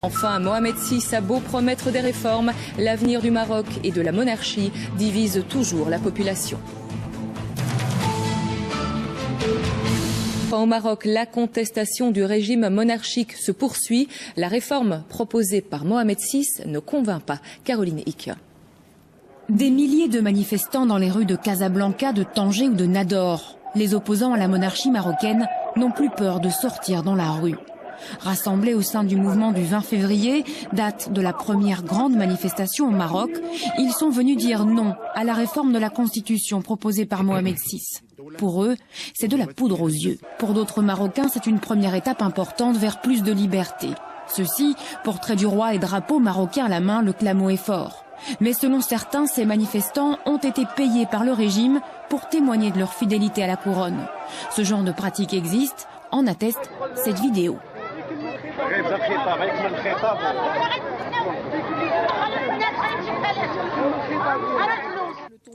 Enfin, Mohamed VI a beau promettre des réformes, l'avenir du Maroc et de la monarchie divise toujours la population. Au Maroc, la contestation du régime monarchique se poursuit. La réforme proposée par Mohamed VI ne convainc pas. Caroline Hick. Des milliers de manifestants dans les rues de Casablanca, de Tanger ou de Nador. Les opposants à la monarchie marocaine n'ont plus peur de sortir dans la rue. Rassemblés au sein du mouvement du 20 février, date de la première grande manifestation au Maroc, ils sont venus dire non à la réforme de la Constitution proposée par Mohamed VI. Pour eux, c'est de la poudre aux yeux. Pour d'autres Marocains, c'est une première étape importante vers plus de liberté. Ceux-ci, portraits du roi et drapeau marocain à la main, le clamot est fort. Mais selon certains, ces manifestants ont été payés par le régime pour témoigner de leur fidélité à la couronne. Ce genre de pratique existe, en atteste cette vidéo.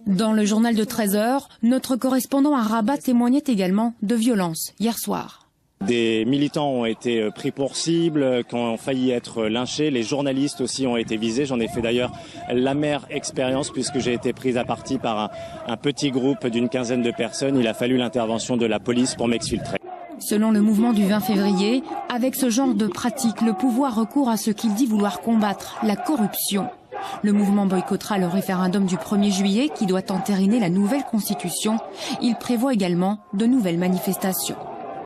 Dans le journal de 13h, notre correspondant à Rabat témoignait également de violences hier soir. Des militants ont été pris pour cible, qui ont failli être lynchés. Les journalistes aussi ont été visés. J'en ai fait d'ailleurs l'amère expérience puisque j'ai été prise à partie par un petit groupe d'une quinzaine de personnes. Il a fallu l'intervention de la police pour m'exfiltrer. Selon le mouvement du 20 février, avec ce genre de pratique, le pouvoir recourt à ce qu'il dit vouloir combattre, la corruption. Le mouvement boycottera le référendum du 1er juillet qui doit entériner la nouvelle constitution. Il prévoit également de nouvelles manifestations.